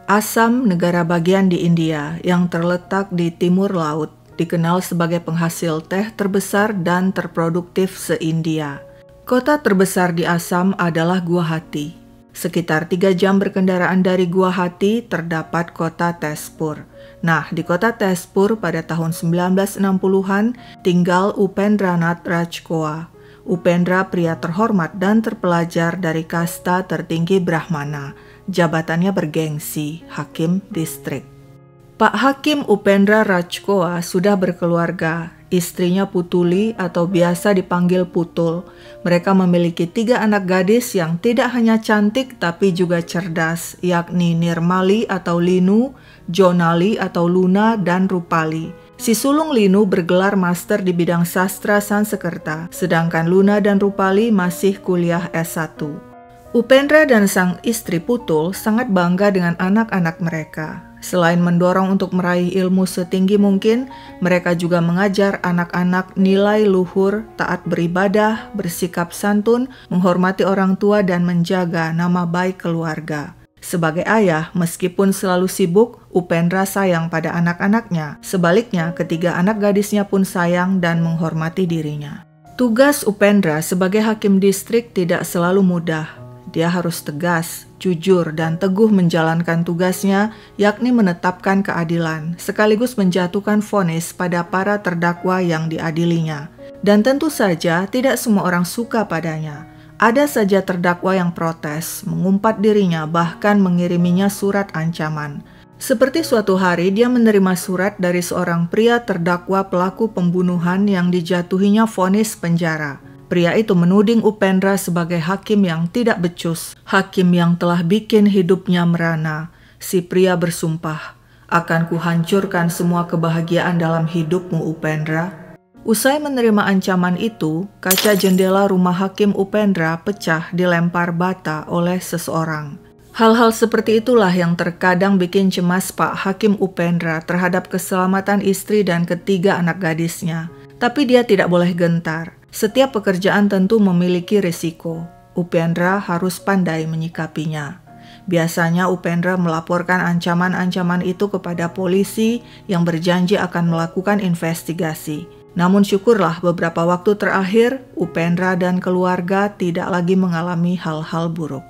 Assam, negara bagian di India yang terletak di timur laut, dikenal sebagai penghasil teh terbesar dan terproduktif se-India. Kota terbesar di Assam adalah Guwahati. Sekitar 3 jam berkendaraan dari Guwahati terdapat kota Tezpur. Nah, di kota Tezpur pada tahun 1960-an tinggal Upendranath Rajkoa. Upendra pria terhormat dan terpelajar dari kasta tertinggi Brahmana. Jabatannya bergengsi, Hakim Distrik. Pak Hakim Upendra Rajkoa sudah berkeluarga. Istrinya Putuli atau biasa dipanggil Putul. Mereka memiliki 3 anak gadis yang tidak hanya cantik tapi juga cerdas, yakni Nirmali atau Linu, Jonali atau Luna, dan Rupali. Si sulung Linu bergelar master di bidang sastra Sansekerta, sedangkan Luna dan Rupali masih kuliah S1. Upendra dan sang istri Putul sangat bangga dengan anak-anak mereka. Selain mendorong untuk meraih ilmu setinggi mungkin, mereka juga mengajar anak-anak nilai luhur, taat beribadah, bersikap santun, menghormati orang tua, dan menjaga nama baik keluarga. Sebagai ayah, meskipun selalu sibuk, Upendra sayang pada anak-anaknya. Sebaliknya, ketiga anak gadisnya pun sayang dan menghormati dirinya. Tugas Upendra sebagai hakim distrik tidak selalu mudah. Dia harus tegas, jujur, dan teguh menjalankan tugasnya, yakni menetapkan keadilan, sekaligus menjatuhkan vonis pada para terdakwa yang diadilinya. Dan tentu saja tidak semua orang suka padanya. Ada saja terdakwa yang protes, mengumpat dirinya, bahkan mengiriminya surat ancaman. Seperti suatu hari dia menerima surat dari seorang pria terdakwa pelaku pembunuhan yang dijatuhinya vonis penjara. Pria itu menuding Upendra sebagai hakim yang tidak becus, hakim yang telah bikin hidupnya merana. Si pria bersumpah, "Akan kuhancurkan semua kebahagiaan dalam hidupmu, Upendra." Usai menerima ancaman itu, kaca jendela rumah hakim Upendra pecah dilempar bata oleh seseorang. Hal-hal seperti itulah yang terkadang bikin cemas Pak Hakim Upendra terhadap keselamatan istri dan ketiga anak gadisnya. Tapi dia tidak boleh gentar. Setiap pekerjaan tentu memiliki risiko. Upendra harus pandai menyikapinya. Biasanya Upendra melaporkan ancaman-ancaman itu kepada polisi yang berjanji akan melakukan investigasi. Namun syukurlah beberapa waktu terakhir, Upendra dan keluarga tidak lagi mengalami hal-hal buruk.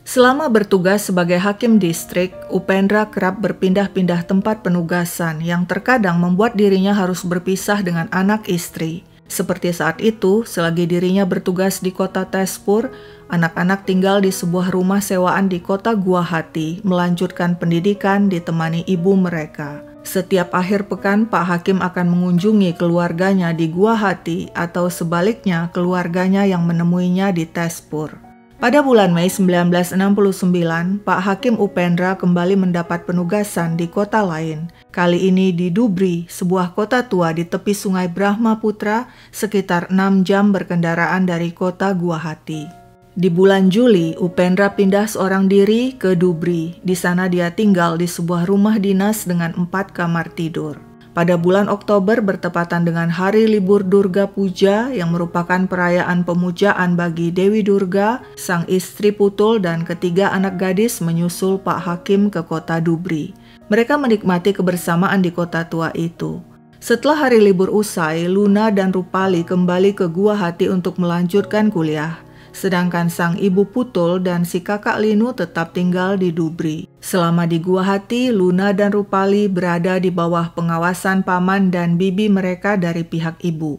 Selama bertugas sebagai hakim distrik, Upendra kerap berpindah-pindah tempat penugasan yang terkadang membuat dirinya harus berpisah dengan anak istri. Seperti saat itu, selagi dirinya bertugas di kota Tezpur, anak-anak tinggal di sebuah rumah sewaan di kota Guwahati, melanjutkan pendidikan ditemani ibu mereka. Setiap akhir pekan, Pak Hakim akan mengunjungi keluarganya di Guwahati atau sebaliknya keluarganya yang menemuinya di Tezpur. Pada bulan Mei 1969, Pak Hakim Upendra kembali mendapat penugasan di kota lain. Kali ini di Dhubri, sebuah kota tua di tepi sungai Brahmaputra, sekitar 6 jam berkendaraan dari kota Guwahati. Di bulan Juli, Upendra pindah seorang diri ke Dhubri. Di sana dia tinggal di sebuah rumah dinas dengan 4 kamar tidur. Pada bulan Oktober bertepatan dengan hari libur Durga Puja yang merupakan perayaan pemujaan bagi Dewi Durga, sang istri Putul dan ketiga anak gadis menyusul Pak Hakim ke kota Dhubri. Mereka menikmati kebersamaan di kota tua itu. Setelah hari libur usai, Luna dan Rupali kembali ke Guwahati untuk melanjutkan kuliah. Sedangkan sang ibu Putul dan si kakak Linu tetap tinggal di Dhubri. Selama di Guwahati, Luna dan Rupali berada di bawah pengawasan paman dan bibi mereka dari pihak ibu.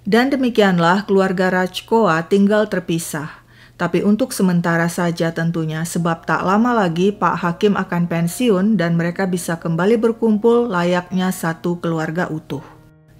Dan demikianlah keluarga Rajkoa tinggal terpisah. Tapi untuk sementara saja tentunya, sebab tak lama lagi Pak Hakim akan pensiun dan mereka bisa kembali berkumpul layaknya satu keluarga utuh.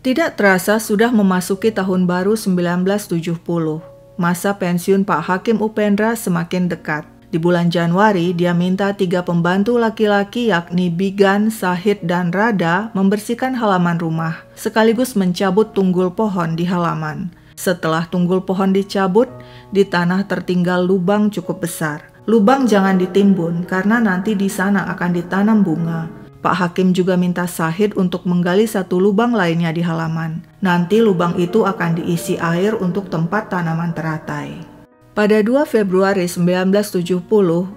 Tidak terasa sudah memasuki tahun baru 1970. Masa pensiun Pak Hakim Upendra semakin dekat. Di bulan Januari, dia minta 3 pembantu laki-laki yakni Bigan, Sahid, dan Rada membersihkan halaman rumah, sekaligus mencabut tunggul pohon di halaman. Setelah tunggul pohon dicabut, di tanah tertinggal lubang cukup besar. Lubang jangan ditimbun karena nanti di sana akan ditanam bunga. Pak Hakim juga minta Sahid untuk menggali satu lubang lainnya di halaman. Nanti lubang itu akan diisi air untuk tempat tanaman teratai. Pada 2 Februari 1970,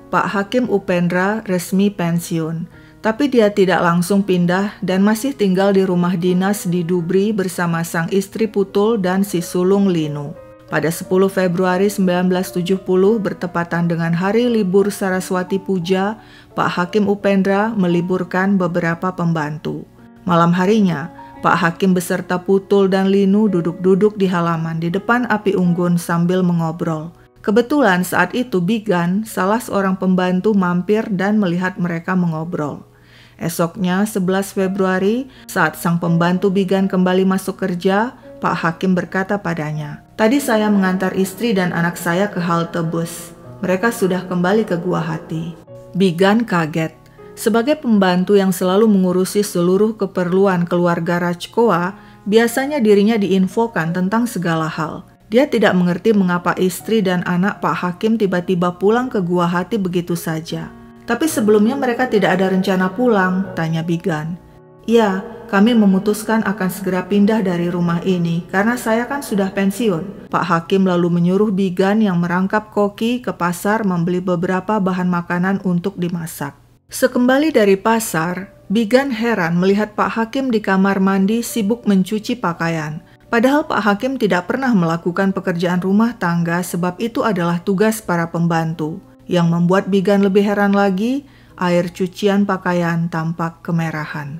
Pak Hakim Upendra resmi pensiun. Tapi dia tidak langsung pindah dan masih tinggal di rumah dinas di Dubri bersama sang istri Putul dan si sulung Linu. Pada 10 Februari 1970 bertepatan dengan hari libur Saraswati Puja, Pak Hakim Upendra meliburkan beberapa pembantu. Malam harinya, Pak Hakim beserta Putul dan Linu duduk-duduk di halaman di depan api unggun sambil mengobrol. Kebetulan saat itu Bigan, salah seorang pembantu, mampir dan melihat mereka mengobrol. Esoknya 11 Februari, saat sang pembantu Bigan kembali masuk kerja, Pak Hakim berkata padanya, "Tadi saya mengantar istri dan anak saya ke halte bus. Mereka sudah kembali ke Guwahati." Bigan kaget. Sebagai pembantu yang selalu mengurusi seluruh keperluan keluarga Rajkoa, biasanya dirinya diinfokan tentang segala hal. Dia tidak mengerti mengapa istri dan anak Pak Hakim tiba-tiba pulang ke Guwahati begitu saja. "Tapi sebelumnya mereka tidak ada rencana pulang?" tanya Bigan. "Ya, kami memutuskan akan segera pindah dari rumah ini karena saya kan sudah pensiun." Pak Hakim lalu menyuruh Bigan yang merangkap koki ke pasar membeli beberapa bahan makanan untuk dimasak. Sekembali dari pasar, Bigan heran melihat Pak Hakim di kamar mandi sibuk mencuci pakaian. Padahal Pak Hakim tidak pernah melakukan pekerjaan rumah tangga sebab itu adalah tugas para pembantu. Yang membuat Bigan lebih heran lagi, air cucian pakaian tampak kemerahan.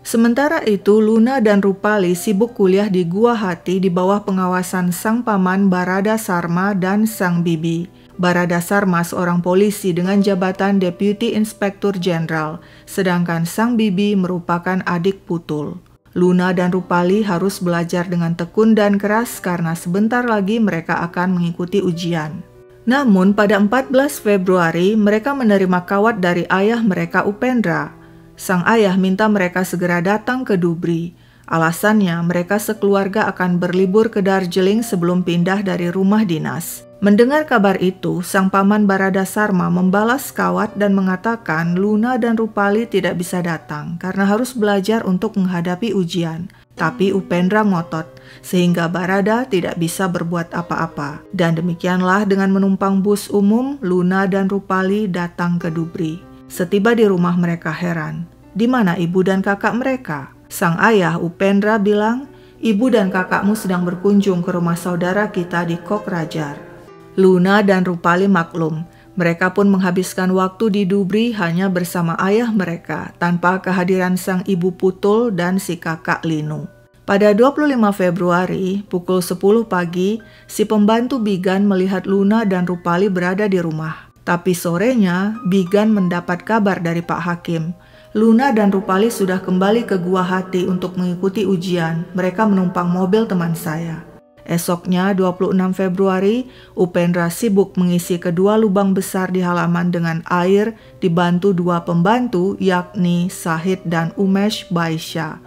Sementara itu, Luna dan Rupali sibuk kuliah di Guwahati di bawah pengawasan sang paman Barada Sarma dan sang bibi. Barada Sarma seorang polisi dengan jabatan Deputy Inspektur Jenderal, sedangkan sang bibi merupakan adik Putul. Luna dan Rupali harus belajar dengan tekun dan keras karena sebentar lagi mereka akan mengikuti ujian. Namun pada 14 Februari mereka menerima kawat dari ayah mereka Upendra. Sang ayah minta mereka segera datang ke Dubri. Alasannya mereka sekeluarga akan berlibur ke Darjeeling sebelum pindah dari rumah dinas. Mendengar kabar itu, sang paman Barada Sarma membalas kawat dan mengatakan Luna dan Rupali tidak bisa datang karena harus belajar untuk menghadapi ujian. Tapi Upendra ngotot, sehingga Barada tidak bisa berbuat apa-apa. Dan demikianlah dengan menumpang bus umum, Luna dan Rupali datang ke Dubri. Setiba di rumah mereka heran, di mana ibu dan kakak mereka? Sang ayah Upendra bilang, "Ibu dan kakakmu sedang berkunjung ke rumah saudara kita di Kokrajar." Luna dan Rupali maklum, mereka pun menghabiskan waktu di Dubri hanya bersama ayah mereka tanpa kehadiran sang ibu Putul dan si kakak Linu. Pada 25 Februari, pukul 10 pagi, si pembantu Bigan melihat Luna dan Rupali berada di rumah. Tapi sorenya, Bigan mendapat kabar dari Pak Hakim. Luna dan Rupali sudah kembali ke Guwahati untuk mengikuti ujian. Mereka menumpang mobil teman saya. Esoknya 26 Februari, Upendra sibuk mengisi kedua lubang besar di halaman dengan air dibantu dua pembantu yakni Sahid dan Umesh Baisya.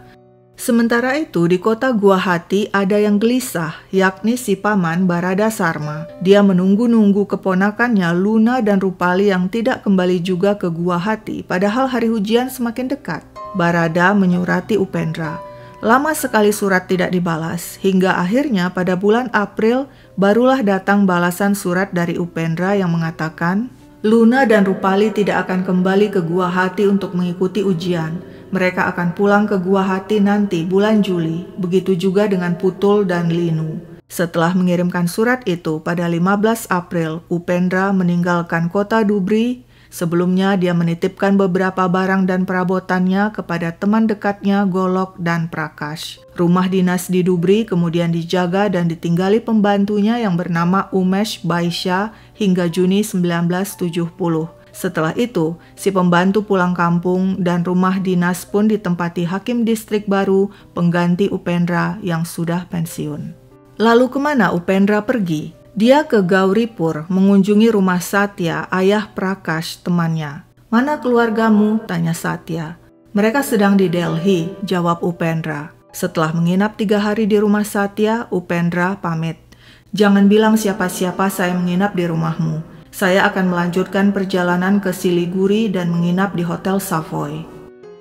Sementara itu di kota Guwahati ada yang gelisah yakni si paman Barada Sarma. Dia menunggu-nunggu keponakannya Luna dan Rupali yang tidak kembali juga ke Guwahati padahal hari ujian semakin dekat. Barada menyurati Upendra. Lama sekali surat tidak dibalas, hingga akhirnya pada bulan April barulah datang balasan surat dari Upendra yang mengatakan, Luna dan Rupali tidak akan kembali ke Guwahati untuk mengikuti ujian. Mereka akan pulang ke Guwahati nanti bulan Juli, begitu juga dengan Putul dan Linu. Setelah mengirimkan surat itu pada 15 April, Upendra meninggalkan kota Dubri. Sebelumnya dia menitipkan beberapa barang dan perabotannya kepada teman dekatnya Golok dan Prakash. Rumah dinas di Dubri kemudian dijaga dan ditinggali pembantunya yang bernama Umesh Baisya hingga Juni 1970. Setelah itu, si pembantu pulang kampung dan rumah dinas pun ditempati hakim distrik baru pengganti Upendra yang sudah pensiun. Lalu kemana Upendra pergi? Dia ke Gauripur mengunjungi rumah Satya, ayah Prakash, temannya. "Mana keluargamu?" tanya Satya. "Mereka sedang di Delhi," jawab Upendra. Setelah menginap 3 hari di rumah Satya, Upendra pamit. "Jangan bilang siapa-siapa saya menginap di rumahmu. Saya akan melanjutkan perjalanan ke Siliguri dan menginap di Hotel Savoy."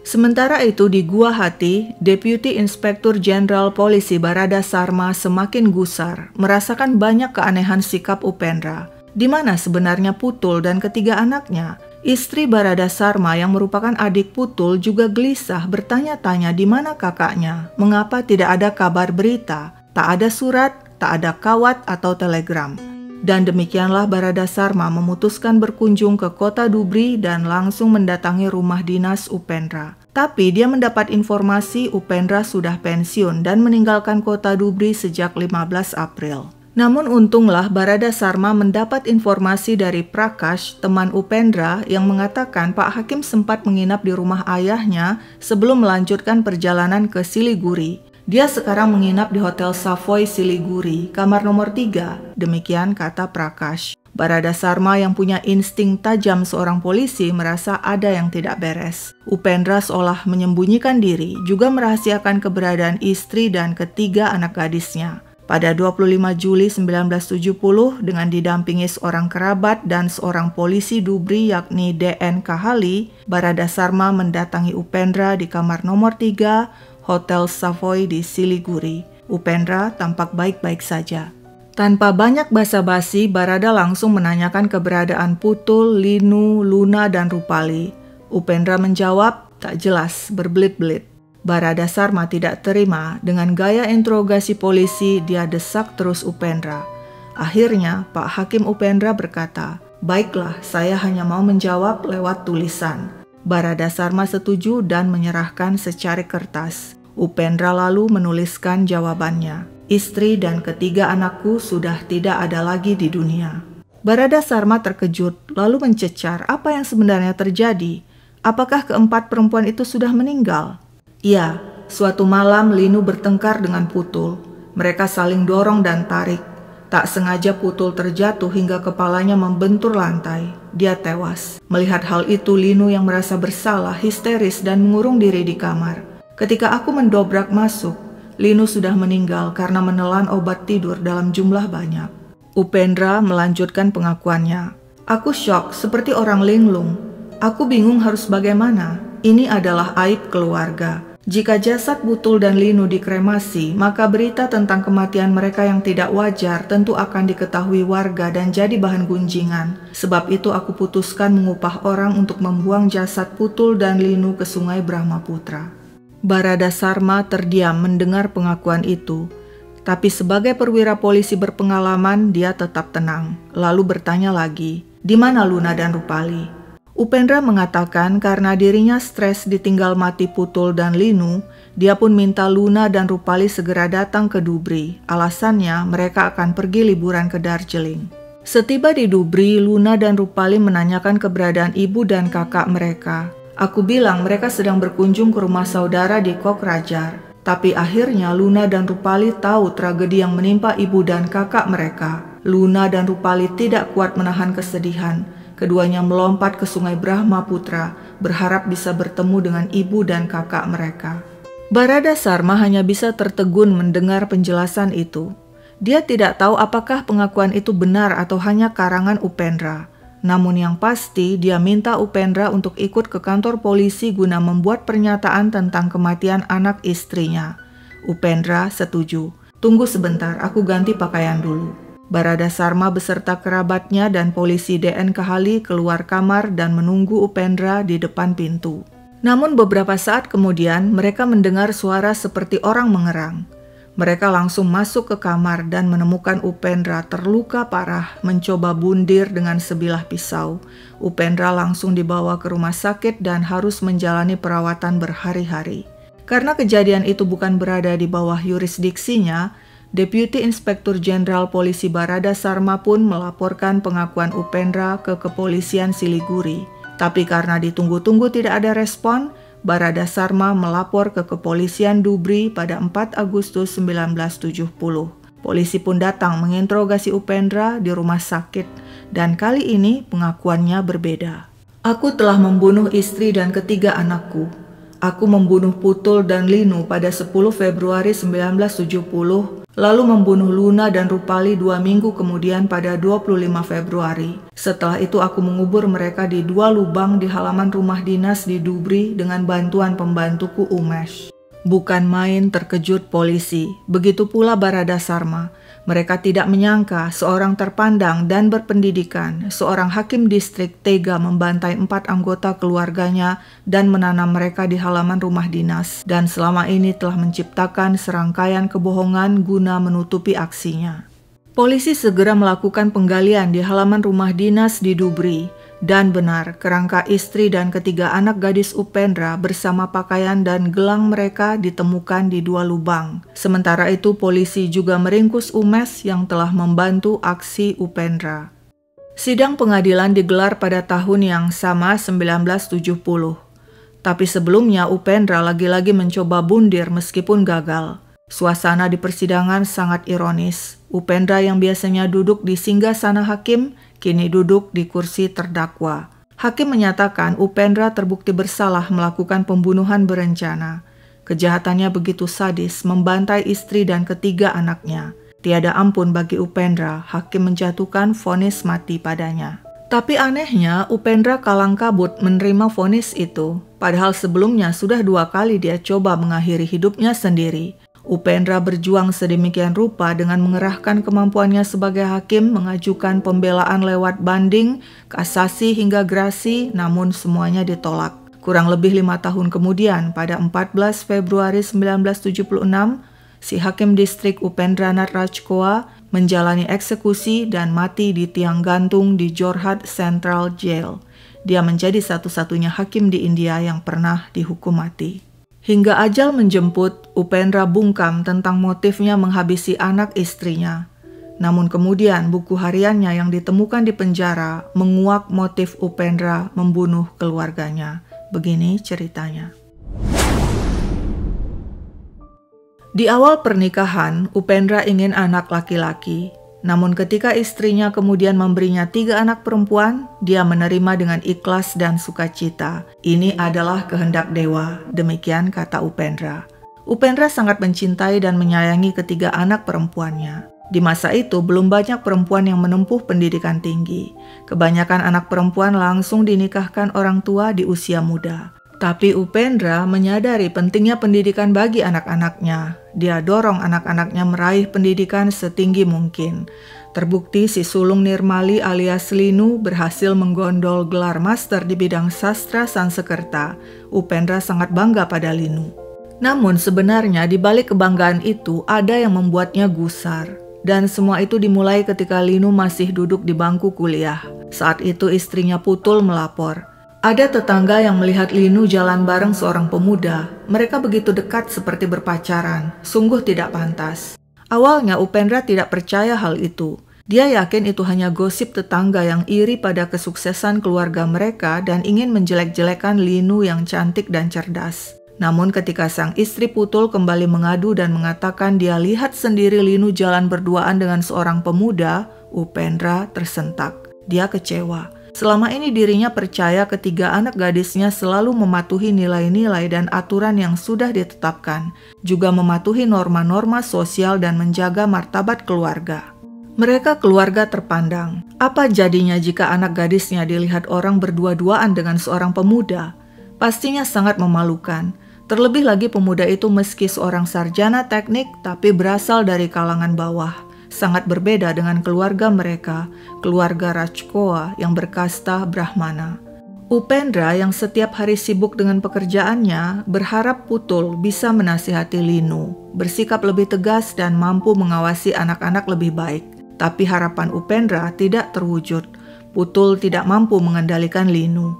Sementara itu di Guwahati, Deputi Inspektur Jenderal Polisi Barada Sarma semakin gusar, merasakan banyak keanehan sikap Upendra. Di mana sebenarnya Putul dan ketiga anaknya? Istri Barada Sarma yang merupakan adik Putul juga gelisah bertanya-tanya di mana kakaknya, mengapa tidak ada kabar berita, tak ada surat, tak ada kawat atau telegram. Dan demikianlah Barada Sarma memutuskan berkunjung ke kota Dubri dan langsung mendatangi rumah dinas Upendra. Tapi dia mendapat informasi Upendra sudah pensiun dan meninggalkan kota Dubri sejak 15 April. Namun untunglah Barada Sarma mendapat informasi dari Prakash, teman Upendra, yang mengatakan Pak Hakim sempat menginap di rumah ayahnya sebelum melanjutkan perjalanan ke Siliguri. Dia sekarang menginap di Hotel Savoy Siliguri, kamar nomor 3, demikian kata Prakash. Barada Sarma yang punya insting tajam seorang polisi merasa ada yang tidak beres. Upendra seolah menyembunyikan diri, juga merahasiakan keberadaan istri dan ketiga anak gadisnya. Pada 25 Juli 1970, dengan didampingi seorang kerabat dan seorang polisi Dubri yakni D.N. Kahali, Barada Sarma mendatangi Upendra di kamar nomor 3, Hotel Savoy di Siliguri. Upendra tampak baik-baik saja. Tanpa banyak basa-basi, Barada langsung menanyakan keberadaan Putul, Linu, Luna, dan Rupali. Upendra menjawab, tak jelas, berbelit-belit. Barada Sarma tidak terima, dengan gaya interogasi polisi dia desak terus Upendra. Akhirnya Pak Hakim Upendra berkata, "Baiklah, saya hanya mau menjawab lewat tulisan." Barada Sarma setuju dan menyerahkan secari kertas. Upendra lalu menuliskan jawabannya. Istri dan ketiga anakku sudah tidak ada lagi di dunia. Barada Sarma terkejut, lalu mencecar apa yang sebenarnya terjadi. Apakah keempat perempuan itu sudah meninggal? Iya, suatu malam Linu bertengkar dengan Putul. Mereka saling dorong dan tarik. Tak sengaja Putul terjatuh hingga kepalanya membentur lantai. Dia tewas. Melihat hal itu, Linu yang merasa bersalah, histeris dan mengurung diri di kamar. Ketika aku mendobrak masuk, Linu sudah meninggal karena menelan obat tidur dalam jumlah banyak. Upendra melanjutkan pengakuannya. Aku syok seperti orang linglung. Aku bingung harus bagaimana. Ini adalah aib keluarga. Jika jasad Putul dan Linu dikremasi, maka berita tentang kematian mereka yang tidak wajar tentu akan diketahui warga dan jadi bahan gunjingan. Sebab itu aku putuskan mengupah orang untuk membuang jasad Putul dan Linu ke Sungai Brahmaputra. Barada Sarma terdiam mendengar pengakuan itu. Tapi sebagai perwira polisi berpengalaman, dia tetap tenang. Lalu bertanya lagi, di mana Luna dan Rupali? Upendra mengatakan karena dirinya stres ditinggal mati Putul dan Linu, dia pun minta Luna dan Rupali segera datang ke Dubri. Alasannya mereka akan pergi liburan ke Darjeeling. Setiba di Dubri, Luna dan Rupali menanyakan keberadaan ibu dan kakak mereka. Aku bilang mereka sedang berkunjung ke rumah saudara di Kokrajhar. Tapi akhirnya Luna dan Rupali tahu tragedi yang menimpa ibu dan kakak mereka. Luna dan Rupali tidak kuat menahan kesedihan. Keduanya melompat ke Sungai Brahmaputra, berharap bisa bertemu dengan ibu dan kakak mereka. Barada Sarma hanya bisa tertegun mendengar penjelasan itu. Dia tidak tahu apakah pengakuan itu benar atau hanya karangan Upendra. Namun yang pasti, dia minta Upendra untuk ikut ke kantor polisi guna membuat pernyataan tentang kematian anak istrinya. Upendra setuju. Tunggu sebentar, aku ganti pakaian dulu. Barada Sarma beserta kerabatnya dan polisi D.N. Kahali keluar kamar dan menunggu Upendra di depan pintu. Namun beberapa saat kemudian mereka mendengar suara seperti orang mengerang. Mereka langsung masuk ke kamar dan menemukan Upendra terluka parah mencoba bundir dengan sebilah pisau. Upendra langsung dibawa ke rumah sakit dan harus menjalani perawatan berhari-hari. Karena kejadian itu bukan berada di bawah yurisdiksinya, Deputi Inspektur Jenderal Polisi Barada Sarma pun melaporkan pengakuan Upendra ke Kepolisian Siliguri. Tapi karena ditunggu-tunggu tidak ada respon, Barada Sarma melapor ke Kepolisian Dubri pada 4 Agustus 1970. Polisi pun datang menginterogasi Upendra di rumah sakit, dan kali ini pengakuannya berbeda. Aku telah membunuh istri dan ketiga anakku. Aku membunuh Putul dan Linu pada 10 Februari 1970 lalu membunuh Luna dan Rupali 2 minggu kemudian pada 25 Februari. Setelah itu aku mengubur mereka di 2 lubang di halaman rumah dinas di Dhubri dengan bantuan pembantuku Umesh. Bukan main terkejut polisi, begitu pula Barada Sarma. Mereka tidak menyangka seorang terpandang dan berpendidikan, seorang hakim distrik tega membantai 4 anggota keluarganya dan menanam mereka di halaman rumah dinas, dan selama ini telah menciptakan serangkaian kebohongan guna menutupi aksinya. Polisi segera melakukan penggalian di halaman rumah dinas di Dhubri. Dan benar, kerangka istri dan ketiga anak gadis Upendra bersama pakaian dan gelang mereka ditemukan di 2 lubang. Sementara itu polisi juga meringkus Umesh yang telah membantu aksi Upendra. Sidang pengadilan digelar pada tahun yang sama 1970. Tapi sebelumnya Upendra lagi-lagi mencoba bundir meskipun gagal. Suasana di persidangan sangat ironis. Upendra yang biasanya duduk di singgasana hakim, kini duduk di kursi terdakwa. Hakim menyatakan Upendra terbukti bersalah melakukan pembunuhan berencana. Kejahatannya begitu sadis, membantai istri dan ketiga anaknya. Tiada ampun bagi Upendra, hakim menjatuhkan vonis mati padanya. Tapi anehnya, Upendra kalang kabut menerima vonis itu. Padahal sebelumnya sudah 2 kali dia coba mengakhiri hidupnya sendiri. Upendra berjuang sedemikian rupa dengan mengerahkan kemampuannya sebagai hakim mengajukan pembelaan lewat banding, kasasi hingga grasi, namun semuanya ditolak. Kurang lebih 5 tahun kemudian, pada 14 Februari 1976, si hakim distrik Upendranath Rajkoa menjalani eksekusi dan mati di tiang gantung di Jorhat Central Jail. Dia menjadi satu-satunya hakim di India yang pernah dihukum mati. Hingga ajal menjemput, Upendra bungkam tentang motifnya menghabisi anak istrinya. Namun kemudian buku hariannya yang ditemukan di penjara menguak motif Upendra membunuh keluarganya. Begini ceritanya. Di awal pernikahan, Upendra ingin anak laki-laki. Namun ketika istrinya kemudian memberinya 3 anak perempuan, dia menerima dengan ikhlas dan sukacita. Ini adalah kehendak dewa, demikian kata Upendra. Upendra sangat mencintai dan menyayangi ketiga anak perempuannya. Di masa itu belum banyak perempuan yang menempuh pendidikan tinggi. Kebanyakan anak perempuan langsung dinikahkan orang tua di usia muda. Tapi Upendra menyadari pentingnya pendidikan bagi anak-anaknya. Dia dorong anak-anaknya meraih pendidikan setinggi mungkin. Terbukti si sulung Nirmali alias Linu berhasil menggondol gelar master di bidang sastra Sansekerta. Upendra sangat bangga pada Linu. Namun sebenarnya di balik kebanggaan itu ada yang membuatnya gusar. Dan semua itu dimulai ketika Linu masih duduk di bangku kuliah. Saat itu istrinya Putul melapor. Ada tetangga yang melihat Linu jalan bareng seorang pemuda. Mereka begitu dekat seperti berpacaran. Sungguh tidak pantas. Awalnya Upendra tidak percaya hal itu. Dia yakin itu hanya gosip tetangga yang iri pada kesuksesan keluarga mereka dan ingin menjelek-jelekan Linu yang cantik dan cerdas. Namun ketika sang istri Putul kembali mengadu dan mengatakan dia lihat sendiri Linu jalan berduaan dengan seorang pemuda, Upendra tersentak. Dia kecewa. Selama ini dirinya percaya ketiga anak gadisnya selalu mematuhi nilai-nilai dan aturan yang sudah ditetapkan, juga mematuhi norma-norma sosial dan menjaga martabat keluarga. Mereka keluarga terpandang. Apa jadinya jika anak gadisnya dilihat orang berdua-duaan dengan seorang pemuda? Pastinya sangat memalukan. Terlebih lagi pemuda itu meski seorang sarjana teknik tapi berasal dari kalangan bawah. Sangat berbeda dengan keluarga mereka, keluarga Rajkoa yang berkasta Brahmana. Upendra yang setiap hari sibuk dengan pekerjaannya berharap Putul bisa menasihati Linu, bersikap lebih tegas dan mampu mengawasi anak-anak lebih baik. Tapi harapan Upendra tidak terwujud. Putul tidak mampu mengendalikan Linu.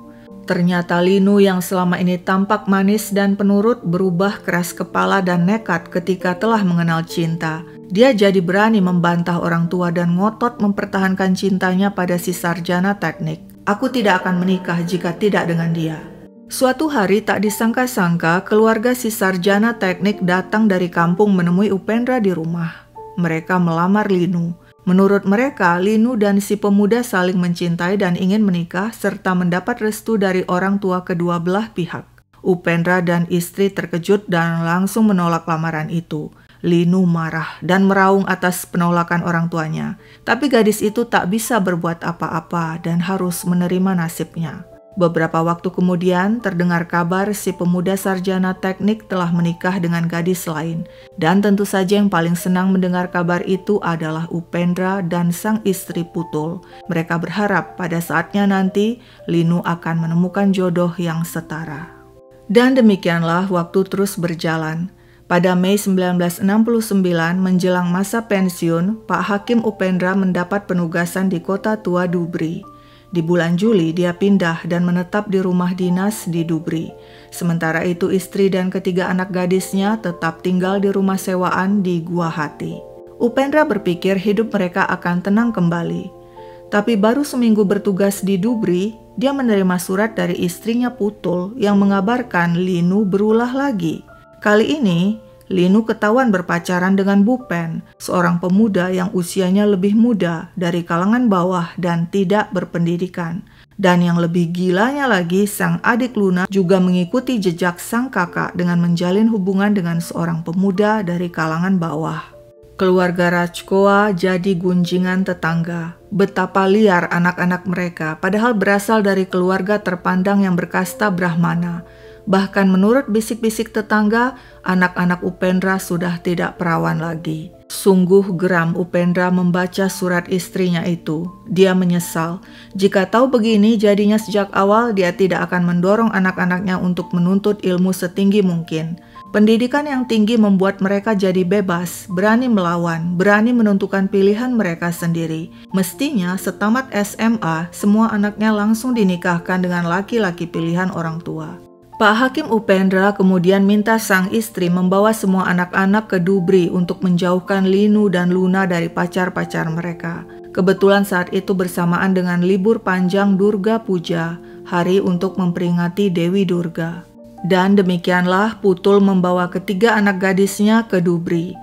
Ternyata Linu yang selama ini tampak manis dan penurut berubah keras kepala dan nekat ketika telah mengenal cinta. Dia jadi berani membantah orang tua dan ngotot mempertahankan cintanya pada si sarjana teknik. Aku tidak akan menikah jika tidak dengan dia. Suatu hari tak disangka-sangka keluarga si sarjana teknik datang dari kampung menemui Upendra di rumah. Mereka melamar Linu. Menurut mereka, Linu dan si pemuda saling mencintai dan ingin menikah serta mendapat restu dari orang tua kedua belah pihak. Upendra dan istri terkejut dan langsung menolak lamaran itu. Linu marah dan meraung atas penolakan orang tuanya. Tapi gadis itu tak bisa berbuat apa-apa dan harus menerima nasibnya. Beberapa waktu kemudian terdengar kabar si pemuda sarjana teknik telah menikah dengan gadis lain. Dan tentu saja yang paling senang mendengar kabar itu adalah Upendra dan sang istri Putul. Mereka berharap pada saatnya nanti Linu akan menemukan jodoh yang setara. Dan demikianlah waktu terus berjalan. Pada Mei 1969 menjelang masa pensiun, Pak Hakim Upendra mendapat penugasan di kota tua Dhubri. Di bulan Juli dia pindah dan menetap di rumah dinas di Dhubri. Sementara itu istri dan ketiga anak gadisnya tetap tinggal di rumah sewaan di Guwahati. Upendra berpikir hidup mereka akan tenang kembali. Tapi baru seminggu bertugas di Dhubri, dia menerima surat dari istrinya Putul yang mengabarkan Linu berulah lagi. Kali ini, Linu ketahuan berpacaran dengan Bupen, seorang pemuda yang usianya lebih muda dari kalangan bawah dan tidak berpendidikan. Dan yang lebih gilanya lagi, sang adik Luna juga mengikuti jejak sang kakak dengan menjalin hubungan dengan seorang pemuda dari kalangan bawah. Keluarga Rajkoa jadi gunjingan tetangga. Betapa liar anak-anak mereka, padahal berasal dari keluarga terpandang yang berkasta Brahmana. Bahkan menurut bisik-bisik tetangga, anak-anak Upendra sudah tidak perawan lagi. Sungguh geram Upendra membaca surat istrinya itu. Dia menyesal. Jika tahu begini, jadinya sejak awal dia tidak akan mendorong anak-anaknya untuk menuntut ilmu setinggi mungkin. Pendidikan yang tinggi membuat mereka jadi bebas, berani melawan, berani menentukan pilihan mereka sendiri. Mestinya setamat SMA, semua anaknya langsung dinikahkan dengan laki-laki pilihan orang tua. Pak Hakim Upendra kemudian minta sang istri membawa semua anak-anak ke Dhubri untuk menjauhkan Linu dan Luna dari pacar-pacar mereka. Kebetulan saat itu bersamaan dengan libur panjang Durga Puja, hari untuk memperingati Dewi Durga. Dan demikianlah Putul membawa ketiga anak gadisnya ke Dhubri.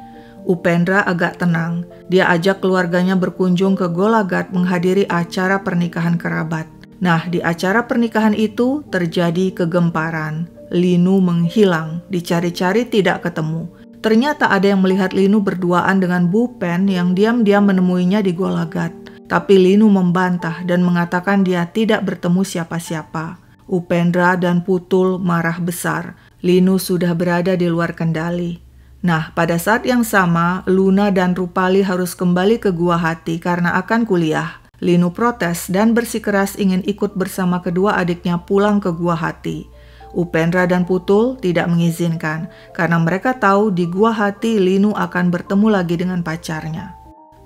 Upendra agak tenang. Dia ajak keluarganya berkunjung ke Golagat menghadiri acara pernikahan kerabat. Nah, di acara pernikahan itu terjadi kegemparan. Linu menghilang, dicari-cari tidak ketemu. Ternyata ada yang melihat Linu berduaan dengan Bupen yang diam-diam menemuinya di Golagat. Tapi Linu membantah dan mengatakan dia tidak bertemu siapa-siapa. Upendra dan Putul marah besar. Linu sudah berada di luar kendali. Nah, pada saat yang sama, Luna dan Rupali harus kembali ke Guwahati karena akan kuliah. Linu protes dan bersikeras ingin ikut bersama kedua adiknya pulang ke Guwahati. Upendra dan Putul tidak mengizinkan karena mereka tahu di Guwahati Linu akan bertemu lagi dengan pacarnya.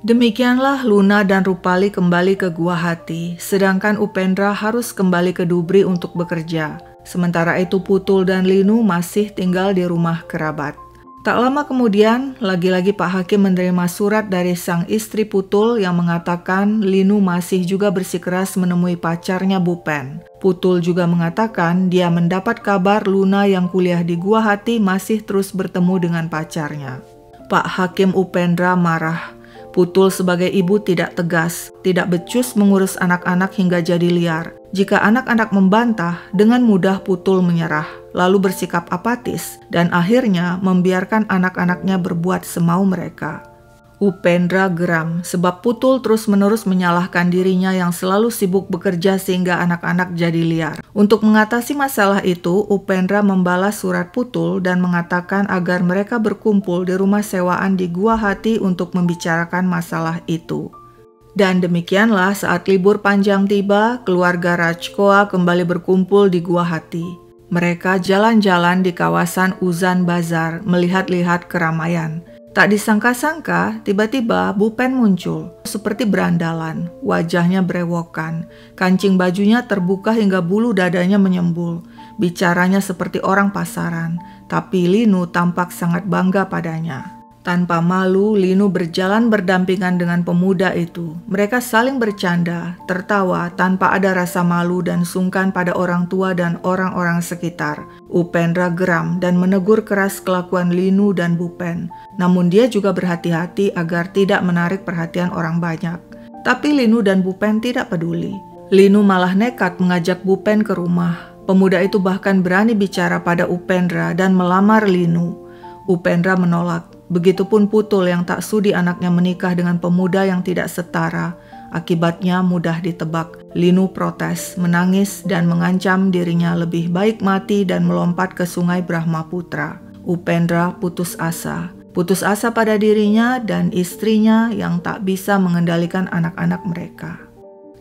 Demikianlah Luna dan Rupali kembali ke Guwahati, sedangkan Upendra harus kembali ke Dhubri untuk bekerja. Sementara itu Putul dan Linu masih tinggal di rumah kerabat. Tak lama kemudian, lagi-lagi Pak Hakim menerima surat dari sang istri Putul yang mengatakan Linu masih juga bersikeras menemui pacarnya Bupen. Putul juga mengatakan dia mendapat kabar Luna yang kuliah di Guwahati masih terus bertemu dengan pacarnya. Pak Hakim Upendra marah. Putul sebagai ibu tidak tegas, tidak becus mengurus anak-anak hingga jadi liar. Jika anak-anak membantah, dengan mudah Putul menyerah, lalu bersikap apatis, dan akhirnya membiarkan anak-anaknya berbuat semau mereka. Upendra geram sebab Putul terus-menerus menyalahkan dirinya yang selalu sibuk bekerja sehingga anak-anak jadi liar. Untuk mengatasi masalah itu, Upendra membalas surat Putul dan mengatakan agar mereka berkumpul di rumah sewaan di Guwahati untuk membicarakan masalah itu. Dan demikianlah saat libur panjang tiba, keluarga Rajkoa kembali berkumpul di Guwahati. Mereka jalan-jalan di kawasan Uzan Bazar, melihat-lihat keramaian. Tak disangka-sangka, tiba-tiba Bupen muncul, seperti berandalan, wajahnya berewokan, kancing bajunya terbuka hingga bulu dadanya menyembul, bicaranya seperti orang pasaran, tapi Linu tampak sangat bangga padanya. Tanpa malu, Linu berjalan berdampingan dengan pemuda itu. Mereka saling bercanda, tertawa tanpa ada rasa malu dan sungkan pada orang tua dan orang-orang sekitar. Upendra geram dan menegur keras kelakuan Linu dan Bupen. Namun dia juga berhati-hati agar tidak menarik perhatian orang banyak. Tapi Linu dan Bupen tidak peduli. Linu malah nekat mengajak Bupen ke rumah. Pemuda itu bahkan berani bicara pada Upendra dan melamar Linu. Upendra menolak. Begitupun Putul yang tak sudi anaknya menikah dengan pemuda yang tidak setara. Akibatnya mudah ditebak. Linu protes, menangis, dan mengancam dirinya lebih baik mati dan melompat ke sungai Brahmaputra. Upendra putus asa. Putus asa pada dirinya dan istrinya yang tak bisa mengendalikan anak-anak mereka.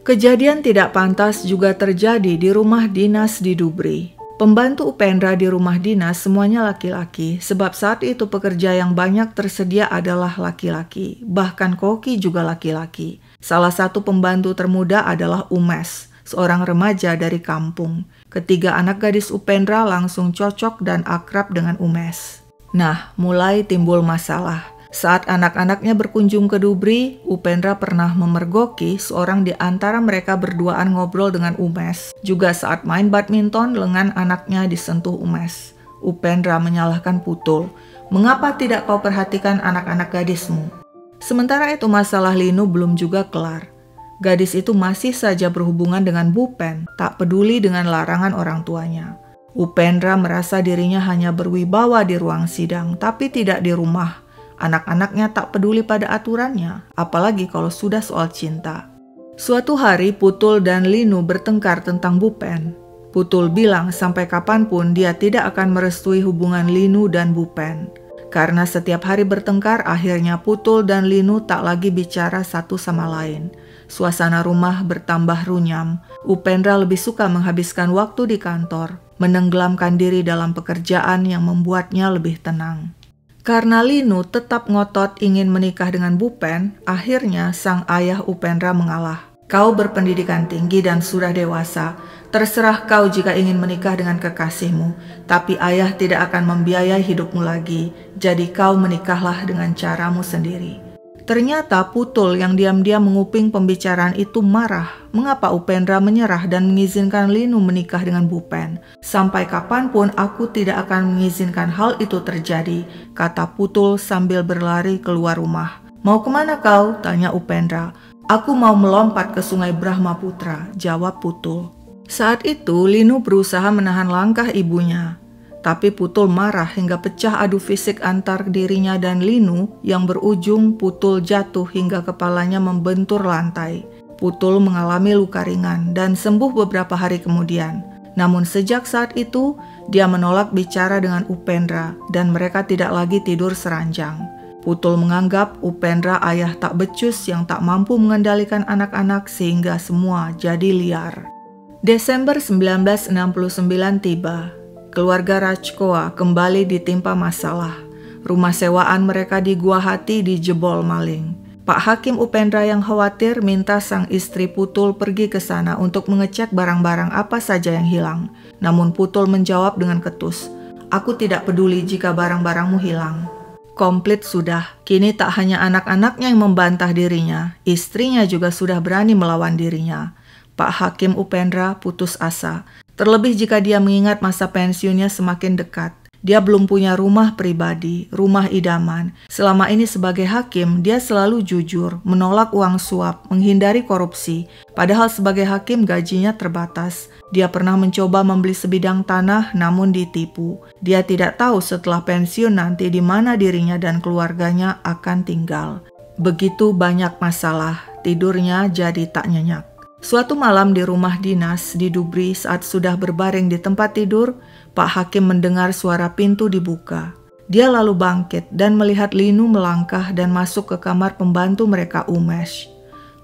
Kejadian tidak pantas juga terjadi di rumah dinas di Dhubri. Pembantu Upendra di rumah dinas semuanya laki-laki, sebab saat itu pekerja yang banyak tersedia adalah laki-laki, bahkan koki juga laki-laki. Salah satu pembantu termuda adalah Umes, seorang remaja dari kampung. Ketiga anak gadis Upendra langsung cocok dan akrab dengan Umes. Nah, mulai timbul masalah. Saat anak-anaknya berkunjung ke Dhubri, Upendra pernah memergoki seorang di antara mereka berduaan ngobrol dengan Umes. Juga saat main badminton, lengan anaknya disentuh Umes. Upendra menyalahkan Putul. Mengapa tidak kau perhatikan anak-anak gadismu? Sementara itu masalah Linu belum juga kelar. Gadis itu masih saja berhubungan dengan Bupen, tak peduli dengan larangan orang tuanya. Upendra merasa dirinya hanya berwibawa di ruang sidang, tapi tidak di rumah. Anak-anaknya tak peduli pada aturannya, apalagi kalau sudah soal cinta. Suatu hari Putul dan Linu bertengkar tentang Bupen. Putul bilang sampai kapanpun dia tidak akan merestui hubungan Linu dan Bupen. Karena setiap hari bertengkar, akhirnya Putul dan Linu tak lagi bicara satu sama lain. Suasana rumah bertambah runyam. Upendra lebih suka menghabiskan waktu di kantor, menenggelamkan diri dalam pekerjaan yang membuatnya lebih tenang. Karena Linu tetap ngotot ingin menikah dengan Bupen, akhirnya sang ayah Upendra mengalah. Kau berpendidikan tinggi dan sudah dewasa, terserah kau jika ingin menikah dengan kekasihmu, tapi ayah tidak akan membiayai hidupmu lagi, jadi kau menikahlah dengan caramu sendiri. Ternyata Putul yang diam-diam menguping pembicaraan itu marah. Mengapa Upendra menyerah dan mengizinkan Linu menikah dengan Bupen? Sampai kapanpun aku tidak akan mengizinkan hal itu terjadi, kata Putul sambil berlari keluar rumah. Mau kemana kau? Tanya Upendra. Aku mau melompat ke sungai Brahmaputra, jawab Putul. Saat itu Linu berusaha menahan langkah ibunya. Tapi Putul marah hingga pecah adu fisik antar dirinya dan Linu yang berujung Putul jatuh hingga kepalanya membentur lantai. Putul mengalami luka ringan dan sembuh beberapa hari kemudian. Namun sejak saat itu, dia menolak bicara dengan Upendra dan mereka tidak lagi tidur seranjang. Putul menganggap Upendra ayah tak becus yang tak mampu mengendalikan anak-anak sehingga semua jadi liar. Desember 1969 tiba. Keluarga Rajkoa kembali ditimpa masalah. Rumah sewaan mereka di Guwahati dijebol maling. Pak Hakim Upendra yang khawatir minta sang istri Putul pergi ke sana untuk mengecek barang-barang apa saja yang hilang. Namun Putul menjawab dengan ketus, "Aku tidak peduli jika barang-barangmu hilang." Komplit sudah. Kini tak hanya anak-anaknya yang membantah dirinya, istrinya juga sudah berani melawan dirinya. Pak Hakim Upendra putus asa. Terlebih jika dia mengingat masa pensiunnya semakin dekat. Dia belum punya rumah pribadi, rumah idaman. Selama ini sebagai hakim, dia selalu jujur, menolak uang suap, menghindari korupsi. Padahal sebagai hakim gajinya terbatas. Dia pernah mencoba membeli sebidang tanah namun ditipu. Dia tidak tahu setelah pensiun nanti di mana dirinya dan keluarganya akan tinggal. Begitu banyak masalah, tidurnya jadi tak nyenyak. Suatu malam di rumah dinas di Dhubri saat sudah berbaring di tempat tidur, Pak Hakim mendengar suara pintu dibuka. Dia lalu bangkit dan melihat Linu melangkah dan masuk ke kamar pembantu mereka Umes.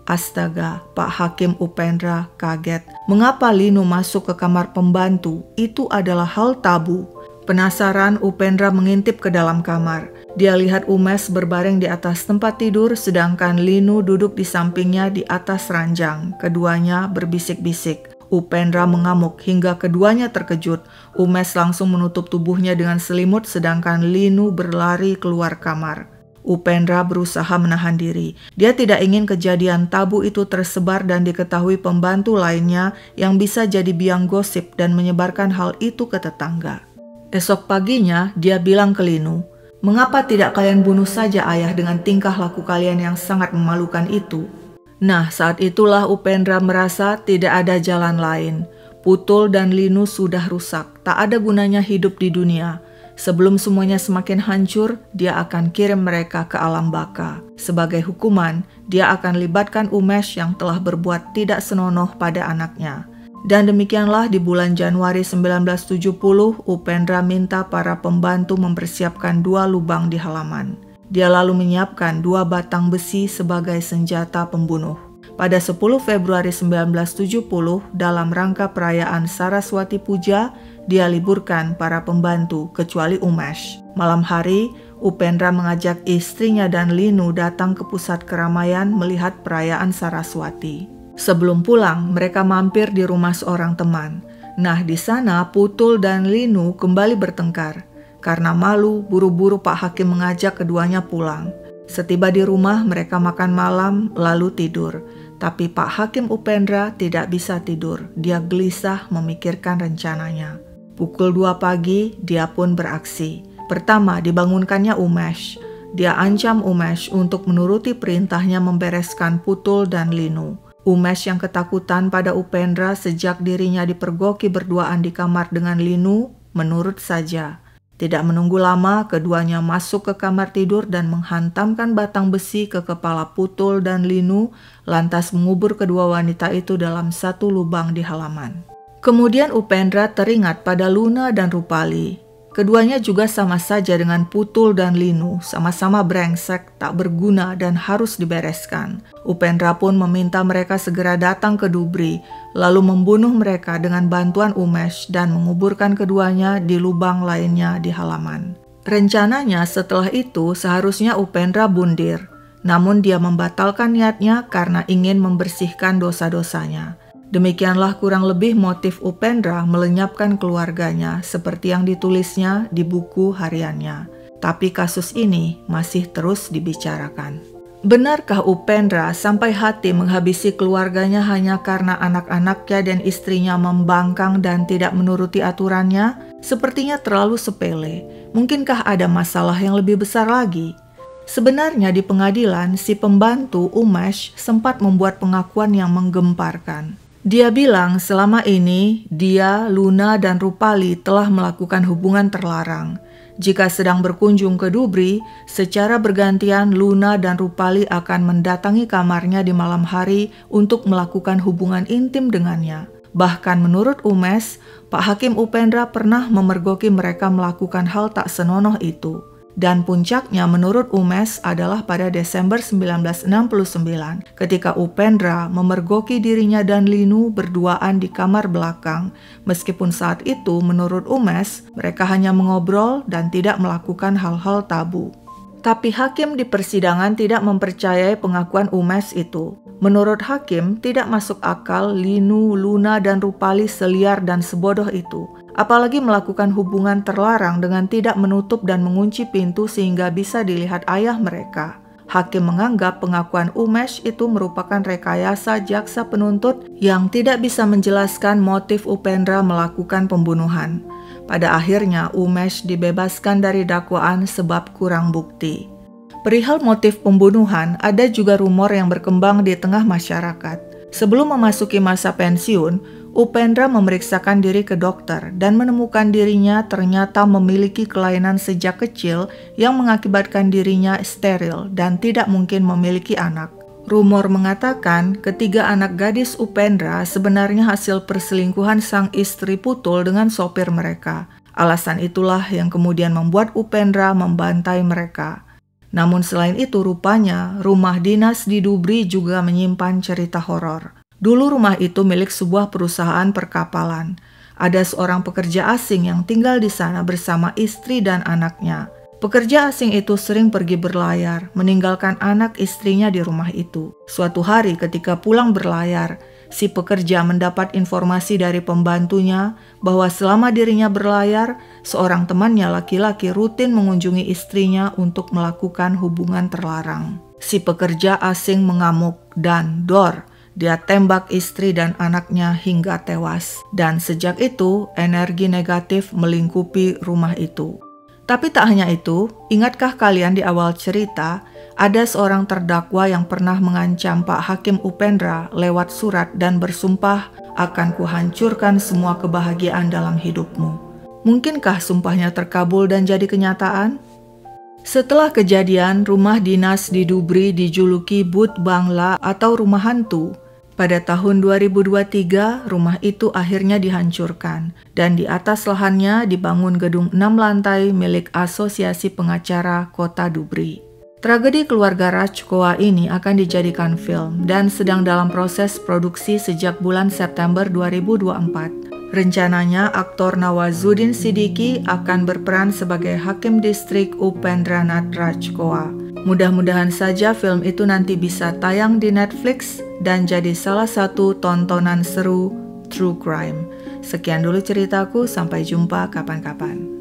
Astaga, Pak Hakim Upendra kaget. Mengapa Linu masuk ke kamar pembantu? Itu adalah hal tabu. Penasaran, Upendra mengintip ke dalam kamar. Dia lihat Umes berbaring di atas tempat tidur, sedangkan Linu duduk di sampingnya di atas ranjang. Keduanya berbisik-bisik. Upendra mengamuk hingga keduanya terkejut. Umes langsung menutup tubuhnya dengan selimut, sedangkan Linu berlari keluar kamar. Upendra berusaha menahan diri. Dia tidak ingin kejadian tabu itu tersebar dan diketahui pembantu lainnya yang bisa jadi biang gosip dan menyebarkan hal itu ke tetangga. Esok paginya, dia bilang ke Linu, "Mengapa tidak kalian bunuh saja ayah dengan tingkah laku kalian yang sangat memalukan itu?" Nah, saat itulah Upendra merasa tidak ada jalan lain. Putul dan Linu sudah rusak, tak ada gunanya hidup di dunia. Sebelum semuanya semakin hancur, dia akan kirim mereka ke alam baka. Sebagai hukuman, dia akan libatkan Umesh yang telah berbuat tidak senonoh pada anaknya. Dan demikianlah di bulan Januari 1970, Upendra minta para pembantu mempersiapkan 2 lubang di halaman. Dia lalu menyiapkan 2 batang besi sebagai senjata pembunuh. Pada 10 Februari 1970, dalam rangka perayaan Saraswati Puja, dia liburkan para pembantu kecuali Umesh. Malam hari, Upendra mengajak istrinya dan Linu datang ke pusat keramaian melihat perayaan Saraswati. Sebelum pulang, mereka mampir di rumah seorang teman. Nah, di sana Putul dan Linu kembali bertengkar. Karena malu, buru-buru Pak Hakim mengajak keduanya pulang. Setiba di rumah, mereka makan malam lalu tidur. Tapi Pak Hakim Upendra tidak bisa tidur. Dia gelisah memikirkan rencananya. Pukul 2 pagi, dia pun beraksi. Pertama, dibangunkannya Umesh. Dia ancam Umesh untuk menuruti perintahnya membereskan Putul dan Linu. Umesh yang ketakutan pada Upendra sejak dirinya dipergoki berduaan di kamar dengan Linu, menurut saja. Tidak menunggu lama, keduanya masuk ke kamar tidur dan menghantamkan batang besi ke kepala Putul dan Linu, lantas mengubur kedua wanita itu dalam satu lubang di halaman. Kemudian Upendra teringat pada Luna dan Rupali. Keduanya juga sama saja dengan Putul dan Linu, sama-sama brengsek, tak berguna dan harus dibereskan. Upendra pun meminta mereka segera datang ke Dubri, lalu membunuh mereka dengan bantuan Umesh dan menguburkan keduanya di lubang lainnya di halaman. Rencananya setelah itu seharusnya Upendra bundir, namun dia membatalkan niatnya karena ingin membersihkan dosa-dosanya. Demikianlah kurang lebih motif Upendra melenyapkan keluarganya seperti yang ditulisnya di buku hariannya. Tapi kasus ini masih terus dibicarakan. Benarkah Upendra sampai hati menghabisi keluarganya hanya karena anak-anaknya dan istrinya membangkang dan tidak menuruti aturannya? Sepertinya terlalu sepele. Mungkinkah ada masalah yang lebih besar lagi? Sebenarnya di pengadilan, si pembantu Umesh sempat membuat pengakuan yang menggemparkan. Dia bilang selama ini dia, Luna, dan Rupali telah melakukan hubungan terlarang. Jika sedang berkunjung ke Dubri, secara bergantian Luna dan Rupali akan mendatangi kamarnya di malam hari untuk melakukan hubungan intim dengannya. Bahkan menurut Umesh, Pak Hakim Upendra pernah memergoki mereka melakukan hal tak senonoh itu. Dan puncaknya menurut Umesh adalah pada Desember 1969 ketika Upendra memergoki dirinya dan Linu berduaan di kamar belakang. Meskipun saat itu menurut Umesh mereka hanya mengobrol dan tidak melakukan hal-hal tabu. Tapi hakim di persidangan tidak mempercayai pengakuan Umesh itu. Menurut hakim, tidak masuk akal Linu, Luna, dan Rupali seliar dan sebodoh itu. Apalagi melakukan hubungan terlarang dengan tidak menutup dan mengunci pintu sehingga bisa dilihat ayah mereka. Hakim menganggap pengakuan Umesh itu merupakan rekayasa jaksa penuntut yang tidak bisa menjelaskan motif Upendra melakukan pembunuhan. Pada akhirnya Umesh dibebaskan dari dakwaan sebab kurang bukti. Perihal motif pembunuhan, ada juga rumor yang berkembang di tengah masyarakat. Sebelum memasuki masa pensiun, Upendra memeriksakan diri ke dokter dan menemukan dirinya ternyata memiliki kelainan sejak kecil yang mengakibatkan dirinya steril dan tidak mungkin memiliki anak. Rumor mengatakan ketiga anak gadis Upendra sebenarnya hasil perselingkuhan sang istri Putul dengan sopir mereka. Alasan itulah yang kemudian membuat Upendra membantai mereka. Namun selain itu rupanya rumah dinas di Dubri juga menyimpan cerita horor. Dulu rumah itu milik sebuah perusahaan perkapalan. Ada seorang pekerja asing yang tinggal di sana bersama istri dan anaknya. Pekerja asing itu sering pergi berlayar, meninggalkan anak istrinya di rumah itu. Suatu hari ketika pulang berlayar, si pekerja mendapat informasi dari pembantunya bahwa selama dirinya berlayar, seorang temannya laki-laki rutin mengunjungi istrinya untuk melakukan hubungan terlarang. Si pekerja asing mengamuk dan dia tembak istri dan anaknya hingga tewas. Dan sejak itu, energi negatif melingkupi rumah itu. Tapi tak hanya itu, ingatkah kalian di awal cerita, ada seorang terdakwa yang pernah mengancam Pak Hakim Upendra lewat surat dan bersumpah akan kuhancurkan semua kebahagiaan dalam hidupmu. Mungkinkah sumpahnya terkabul dan jadi kenyataan? Setelah kejadian, rumah dinas di Dhubri dijuluki Bhut Bangla atau rumah hantu. Pada tahun 2023, rumah itu akhirnya dihancurkan dan di atas lahannya dibangun gedung 6 lantai milik Asosiasi Pengacara Kota Dhubri. Tragedi keluarga Rajkoa ini akan dijadikan film dan sedang dalam proses produksi sejak bulan September 2024. Rencananya aktor Nawazuddin Siddiqui akan berperan sebagai Hakim Distrik Upendranath Rajkoa. Mudah-mudahan saja film itu nanti bisa tayang di Netflix dan jadi salah satu tontonan seru true crime. Sekian dulu ceritaku, sampai jumpa kapan-kapan.